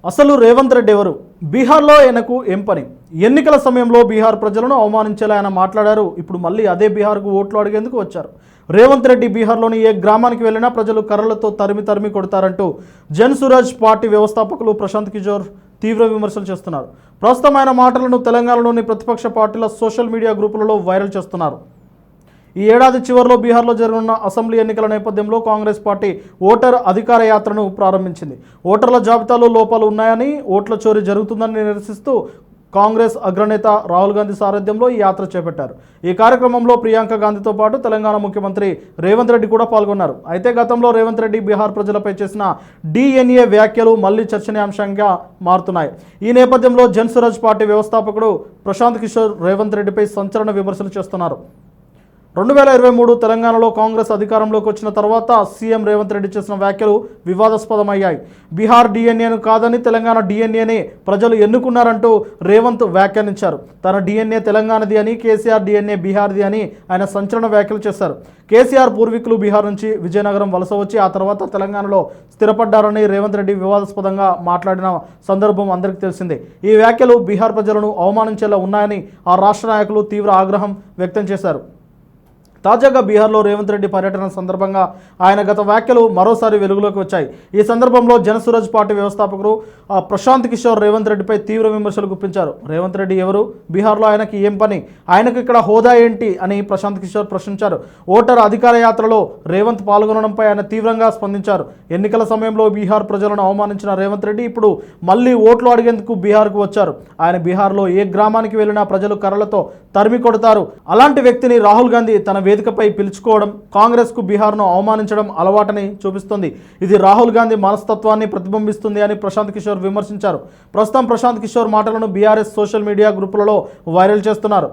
అసలు రేవంత్ రెడ్డి ఎవరు? బీహార్లో ఆయనకు ఏం పని? ఎన్నికల సమయంలో బీహార్ ప్రజలను అవమానించేలా ఆయన మాట్లాడారు. ఇప్పుడు మళ్ళీ అదే బీహార్కు ఓట్లు అడిగేందుకు వచ్చారు. రేవంత్ రెడ్డి బీహార్లోని ఏ గ్రామానికి వెళ్ళినా ప్రజలు కర్రలతో తరిమి తరిమి కొడతారంటూ జన్ సురాజ్ పార్టీ వ్యవస్థాపకులు ప్రశాంత్ కిషోర్ తీవ్ర విమర్శలు చేస్తున్నారు. ప్రస్తుతం ఆయన మాటలను తెలంగాణలోని ప్రతిపక్ష పార్టీల సోషల్ మీడియా గ్రూపులలో వైరల్ చేస్తున్నారు. ఈ ఏడాది చివరిలో బీహార్లో జరగనున్న అసెంబ్లీ ఎన్నికల నేపథ్యంలో కాంగ్రెస్ పార్టీ ఓటర్ అధికార యాత్రను ప్రారంభించింది. ఓటర్ల జాబితాలో లోపాలు ఉన్నాయని, ఓట్ల చోరీ జరుగుతుందని నిరసిస్తూ కాంగ్రెస్ అగ్రనేత రాహుల్ గాంధీ సారథ్యంలో ఈ యాత్ర చేపట్టారు. ఈ కార్యక్రమంలో ప్రియాంక గాంధీతో పాటు తెలంగాణ ముఖ్యమంత్రి రేవంత్ రెడ్డి కూడా పాల్గొన్నారు. అయితే గతంలో రేవంత్ రెడ్డి బీహార్ ప్రజలపై చేసిన DNA వ్యాఖ్యలు మళ్లీ చర్చనీయాంశంగా మారుతున్నాయి. ఈ నేపథ్యంలో జన్ సురాజ్ పార్టీ వ్యవస్థాపకుడు ప్రశాంత్ కిషోర్ రేవంత్ రెడ్డిపై సంచలన విమర్శలు చేస్తున్నారు. 2023 తెలంగాణలో కాంగ్రెస్ అధికారంలోకి వచ్చిన తర్వాత సీఎం రేవంత్ రెడ్డి చేసిన వ్యాఖ్యలు వివాదాస్పదమయ్యాయి. బీహార్ DNAను కాదని తెలంగాణ DNAని ప్రజలు ఎన్నుకున్నారంటూ రేవంత్ వ్యాఖ్యానించారు. తన DNA తెలంగాణది అని, కేసీఆర్ DNA బీహార్ది అని ఆయన సంచలన వ్యాఖ్యలు చేశారు. కేసీఆర్ పూర్వీకులు బీహార్ నుంచి విజయనగరం వలస వచ్చి ఆ తర్వాత తెలంగాణలో స్థిరపడ్డారని రేవంత్ రెడ్డి వివాదాస్పదంగా మాట్లాడిన సందర్భం అందరికీ తెలిసిందే. ఈ వ్యాఖ్యలు బీహార్ ప్రజలను అవమానించేలా ఉన్నాయని ఆ రాష్ట్ర నాయకులు తీవ్ర ఆగ్రహం వ్యక్తం చేశారు. తాజాగా బీహార్లో రేవంత్ రెడ్డి పర్యటన సందర్భంగా ఆయన గత వ్యాఖ్యలు మరోసారి వెలుగులోకి వచ్చాయి. ఈ సందర్భంలో జన్ సురాజ్ పార్టీ వ్యవస్థాపకుడు ప్రశాంత్ కిషోర్ రేవంత్ రెడ్డిపై తీవ్ర విమర్శలు గుప్పించారు. రేవంత్ రెడ్డి ఎవరు? బీహార్లో ఆయనకి ఏం పని? ఆయనకు ఇక్కడ హోదా ఏంటి అని ప్రశాంత్ కిషోర్ ప్రశ్నించారు. ఓటర్ అధికార యాత్రలో రేవంత్ పాల్గొనడంపై ఆయన తీవ్రంగా స్పందించారు. ఎన్నికల సమయంలో బీహార్ ప్రజలను అవమానించిన రేవంత్ రెడ్డి ఇప్పుడు మళ్ళీ ఓట్లు అడిగేందుకు బీహార్కు వచ్చారు. ఆయన బీహార్లో ఏ గ్రామానికి వెళ్ళినా ప్రజలు కర్రలతో తరిమి కొడతారు. అలాంటి వ్యక్తిని రాహుల్ గాంధీ తన వేదికపై పిలుచుకోవడం కాంగ్రెస్కు బీహార్ను అవమానించడం అలవాటని చూపిస్తుంది. ఇది రాహుల్ గాంధీ మనస్తత్వాన్ని ప్రతిబింబిస్తుంది అని ప్రశాంత్ కిషోర్ విమర్శించారు. ప్రస్తుతం ప్రశాంత్ కిషోర్ మాటలను బీఆర్ఎస్ సోషల్ మీడియా గ్రూపులలో వైరల్ చేస్తున్నారు.